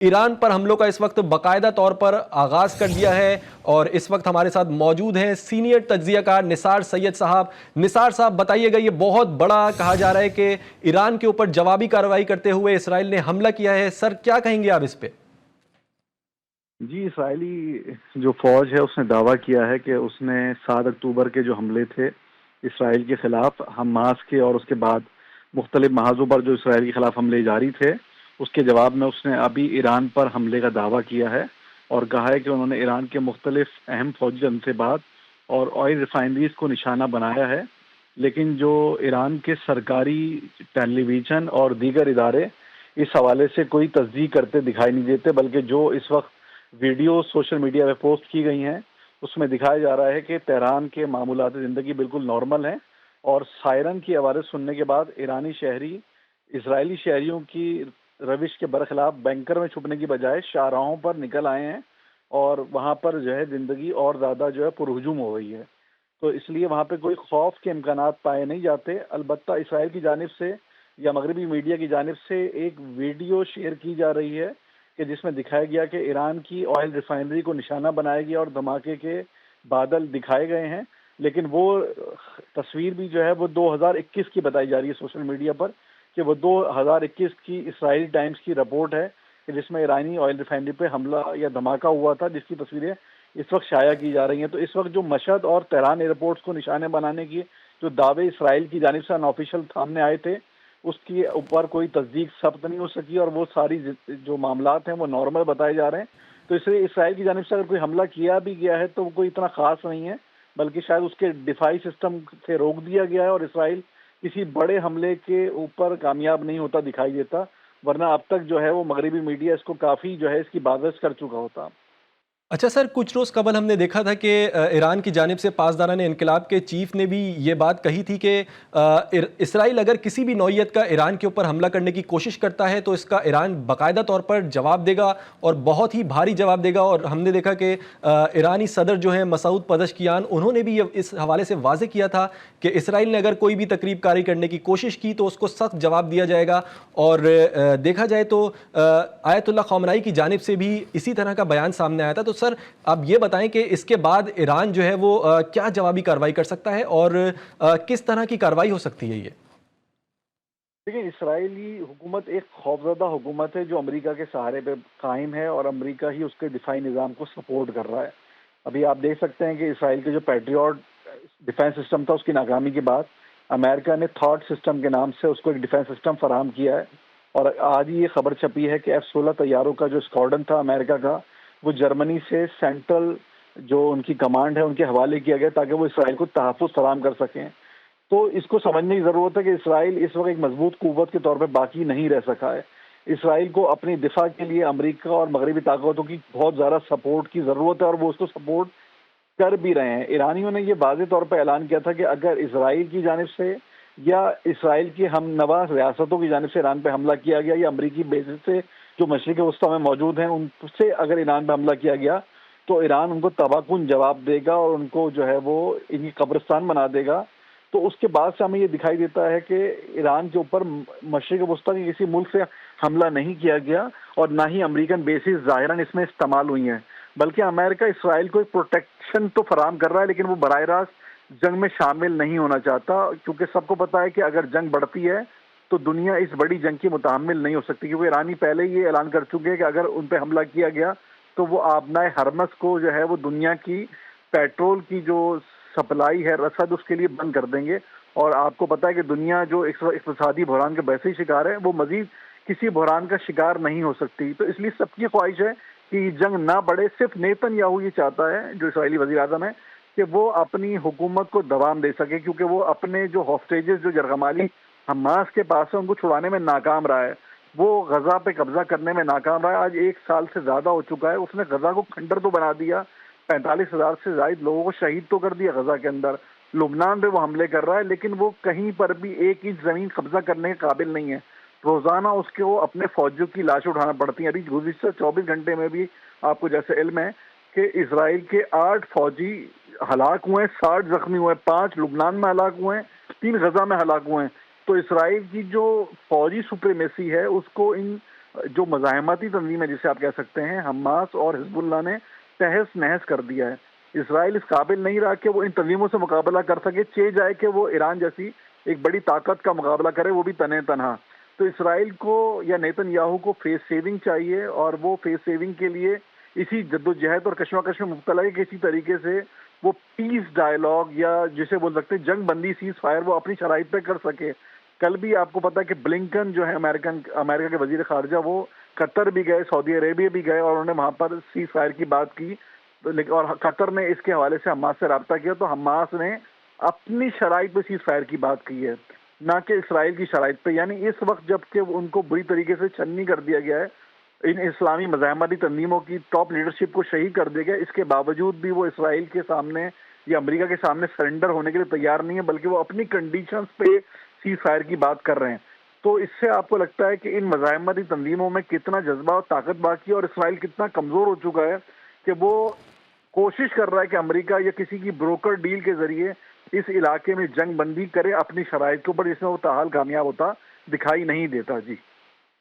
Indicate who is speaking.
Speaker 1: ایران پر حملوں کا اس وقت باقاعدہ طور پر آغاز کر دیا ہے، اور اس وقت ہمارے ساتھ موجود ہیں سینئر تجزیہ کار نثار سید صاحب۔ نثار صاحب بتائیے گا، یہ بہت بڑا کہا جا رہا ہے کہ ایران کے اوپر جوابی کارروائی کرتے ہوئے اسرائیل نے حملہ کیا ہے، سر کیا کہیں گے آپ اس پہ؟
Speaker 2: جی، اسرائیلی جو فوج ہے اس نے دعویٰ کیا ہے کہ اس نے 7 اکتوبر کے جو حملے تھے اسرائیل کے خلاف حماس کے، اور اس کے بعد مختلف محاذوں پر جو اسرائیل کے خلاف حملے جاری تھے، اس کے جواب میں اس نے ابھی ایران پر حملے کا دعویٰ کیا ہے اور کہا ہے کہ انہوں نے ایران کے مختلف اہم فوجی انصبات اور آئل ریفائنریز کو نشانہ بنایا ہے، لیکن جو ایران کے سرکاری ٹیلی ویژن اور دیگر ادارے اس حوالے سے کوئی تصدیق کرتے دکھائی نہیں دیتے، بلکہ جو اس وقت ویڈیو سوشل میڈیا پہ پوسٹ کی گئی ہیں اس میں دکھایا جا رہا ہے کہ تہران کے معمولات زندگی بالکل نارمل ہیں، اور سائرن کی آوازیں سننے کے بعد ایرانی شہری اسرائیلی شہریوں کی روش کے برخلاف بینکر میں چھپنے کی بجائے شاہراہوں پر نکل آئے ہیں، اور وہاں پر جو ہے زندگی اور زیادہ جو ہے پرہجوم ہو گئی ہے۔ تو اس لیے وہاں پہ کوئی خوف کے امکانات پائے نہیں جاتے۔ البتہ اسرائیل کی جانب سے یا مغربی میڈیا کی جانب سے ایک ویڈیو شیئر کی جا رہی ہے کہ جس میں دکھایا گیا کہ ایران کی آئل ریفائنری کو نشانہ بنایا گیا اور دھماکے کے بادل دکھائے گئے ہیں، لیکن وہ تصویر بھی جو ہے وہ 2021 کی بتائی جا رہی ہے سوشل میڈیا پر، کہ وہ 2021 کی اسرائیلی ٹائمز کی رپورٹ ہے کہ جس میں ایرانی آئل ریفائنری پہ حملہ یا دھماکہ ہوا تھا، جس کی تصویریں اس وقت شائع کی جا رہی ہیں۔ تو اس وقت جو مشہد اور تہران ایئرپورٹس کو نشانے بنانے کی جو دعوے اسرائیل کی جانب سے انآفیشل سامنے آئے تھے، اس کے اوپر کوئی تصدیق ثبت نہیں ہو سکی، اور وہ ساری جو معاملات ہیں وہ نارمل بتائے جا رہے ہیں۔ تو اس لیے اسرائیل کی جانب سے اگر کوئی حملہ کیا بھی گیا ہے تو وہ کوئی اتنا خاص نہیں ہے، بلکہ شاید اس کے دفاعی سسٹم سے روک دیا گیا ہے، اور اسرائیل کسی بڑے حملے کے اوپر کامیاب نہیں ہوتا دکھائی دیتا، ورنہ اب تک جو ہے وہ مغربی میڈیا اس کو کافی جو ہے اس کی بازش کر چکا ہوتا۔
Speaker 1: اچھا سر، کچھ روز قبل ہم نے دیکھا تھا کہ ایران کی جانب سے پاسداران انقلاب کے چیف نے بھی یہ بات کہی تھی کہ اسرائیل اگر کسی بھی نوعیت کا ایران کے اوپر حملہ کرنے کی کوشش کرتا ہے تو اس کا ایران باقاعدہ طور پر جواب دے گا، اور بہت ہی بھاری جواب دے گا۔ اور ہم نے دیکھا کہ ایرانی صدر جو ہیں مسعود پزشکیان، انہوں نے بھی اس حوالے سے واضح کیا تھا کہ اسرائیل نے اگر کوئی بھی تقریب کاری کرنے کی کوشش کی تو اس کو سخت جواب دیا جائے گا۔ اور دیکھا جائے تو آیت اللہ خامنائی کی جانب سے بھی اسی طرح کا بیان سامنے آیا تھا۔ تو سر آپ یہ بتائیں کہ اس کے بعد ایران جو ہے وہ کیا جوابی کارروائی کر سکتا ہے، اور کس طرح کی کارروائی ہو سکتی ہے یہ؟
Speaker 2: دیکھیں، اسرائیلی حکومت ایک خوفزدہ حکومت ہے جو امریکہ کے سہارے پہ قائم ہے، اور امریکہ ہی اس کے دفاعی نظام کو سپورٹ کر رہا ہے۔ ابھی آپ دیکھ سکتے ہیں کہ اسرائیل کے جو پیٹریوٹ ڈیفینس سسٹم تھا اس کی ناکامی کے بعد امریکہ نے تھاٹ سسٹم کے نام سے اس کو ایک ڈیفینس سسٹم فراہم کیا ہے، اور آج ہی یہ خبر چھپی ہے کہ F-16 طیاروں کا جو اسکواڈرن تھا امریکہ کا، وہ جرمنی سے سینٹرل جو ان کی کمانڈ ہے ان کے حوالے کیا گیا تاکہ وہ اسرائیل کو تحفظ فراہم کر سکیں۔ تو اس کو سمجھنے کی ضرورت ہے کہ اسرائیل اس وقت ایک مضبوط قوت کے طور پہ باقی نہیں رہ سکا ہے۔ اسرائیل کو اپنی دفاع کے لیے امریکہ اور مغربی طاقتوں کی بہت زیادہ سپورٹ کی ضرورت ہے، اور وہ اس کو سپورٹ کر بھی رہے ہیں۔ ایرانیوں نے یہ واضح طور پہ اعلان کیا تھا کہ اگر اسرائیل کی جانب سے یا اسرائیل کی ہم نوا ریاستوں کی جانب سے ایران پہ حملہ کیا گیا، یا امریکی بیسز سے جو مشرق وسطیٰ میں موجود ہیں ان سے اگر ایران پہ حملہ کیا گیا تو ایران ان کو تباہ کن جواب دے گا، اور ان کو جو ہے وہ ان کی قبرستان بنا دے گا۔ تو اس کے بعد سے ہمیں یہ دکھائی دیتا ہے کہ ایران کے اوپر مشرق وسطیٰ کے کسی ملک سے حملہ نہیں کیا گیا، اور نہ ہی امریکن بیسز ظاہراً اس میں استعمال ہوئی ہیں، بلکہ امریکہ اسرائیل کو ایک پروٹیکشن تو فراہم کر رہا ہے، لیکن وہ براہ راست جنگ میں شامل نہیں ہونا چاہتا، کیونکہ سب کو پتا ہے کہ اگر جنگ بڑھتی ہے تو دنیا اس بڑی جنگ کی متحمل نہیں ہو سکتی، کیونکہ ایرانی پہلے ہی یہ اعلان کر چکے ہیں کہ اگر ان پہ حملہ کیا گیا تو وہ آبنائے ہرمس کو جو ہے وہ دنیا کی پیٹرول کی جو سپلائی ہے، رسد، اس کے لیے بند کر دیں گے۔ اور آپ کو پتا ہے کہ دنیا جو اقتصادی بحران کے ویسے ہی شکار ہے، وہ مزید کسی بحران کا شکار نہیں ہو سکتی۔ تو اس لیے سب کی خواہش ہے کہ یہ جنگ نہ بڑھے۔ صرف نیتن یاہو یہ چاہتا ہے، جو اسرائیلی وزیر اعظم ہے، کہ وہ اپنی حکومت کو دوام دے سکے، کیونکہ وہ اپنے جو ہاسٹیجز جو یرغمالی حماس کے پاس ہے ان کو چھڑانے میں ناکام رہا ہے، وہ غزہ پہ قبضہ کرنے میں ناکام رہا ہے۔ آج 1 سال سے زیادہ ہو چکا ہے، اس نے غزہ کو کھنڈر تو بنا دیا، 45,000 سے زائد لوگوں کو شہید تو کر دیا غزہ کے اندر، لبنان پہ وہ حملے کر رہا ہے، لیکن وہ کہیں پر بھی 1 انچ زمین قبضہ کرنے کے قابل نہیں ہے۔ روزانہ اس کو اپنے فوجیوں کی لاشیں اٹھانا پڑتی ہیں۔ ابھی گزشتہ 24 گھنٹے میں بھی آپ کو جیسے علم ہے کہ اسرائیل کے 8 فوجی ہلاک ہوئے ہیں، 60 زخمی ہوئے ہیں، 5 لبنان میں ہلاک ہوئے ہیں، 3 غزہ میں ہلاک ہوئے ہیں۔ تو اسرائیل کی جو فوجی سپریمیسی ہے اس کو ان جو مزاحمتی تنظیم ہے جسے آپ کہہ سکتے ہیں حماس اور حزب اللہ نے تہس نہس کر دیا ہے۔ اسرائیل اس قابل نہیں رہا کہ وہ ان تنظیموں سے مقابلہ کر سکے، چہ جائے کہ وہ ایران جیسی ایک بڑی طاقت کا مقابلہ کرے، وہ بھی تنہ تنہا۔ تو اسرائیل کو یا نیتن یاہو کو فیس سیونگ چاہیے، اور وہ فیس سیونگ کے لیے اسی جدوجہد اور کشمکش میں مبتلا ہے کہ اسی طریقے سے وہ پیس ڈائلاگ یا جسے بول سکتے ہیں جنگ بندی سیز فائر وہ اپنی شرائط پہ کر سکے۔ کل بھی آپ کو پتا ہے کہ بلنکن جو ہے امریکہ کے وزیر خارجہ، وہ قطر بھی گئے، سعودی عربیہ بھی گئے، اور انہوں نے وہاں پر سیز فائر کی بات کی، اور قطر نے اس کے حوالے سے حماس سے رابطہ کیا، تو حماس نے اپنی شرائط پہ سیز فائر کی بات کی ہے، نہ کہ اسرائیل کی شرائط پہ۔ یعنی اس وقت جب کہ ان کو بری طریقے سے چھننی کر دیا گیا ہے، ان اسلامی مزاحمتی تنظیموں کی ٹاپ لیڈرشپ کو شہید کر دیا گیا، اس کے باوجود بھی وہ اسرائیل کے سامنے یا امریکہ کے سامنے سرنڈر ہونے کے لیے تیار نہیں ہے، بلکہ وہ اپنی کنڈیشنز پہ سیز فائر کی بات کر رہے ہیں۔ تو اس سے آپ کو لگتا ہے کہ ان مزاحمتی تنظیموں میں کتنا جذبہ اور طاقت باقی ہے، اور اسرائیل کتنا کمزور ہو چکا ہے کہ وہ کوشش کر رہا ہے کہ امریکہ یا کسی کی بروکر ڈیل کے ذریعے اس علاقے میں جنگ بندی کرے اپنی شرائط کے اوپر، جس میں وہ تاحال کامیاب ہوتا دکھائی نہیں دیتا۔ جی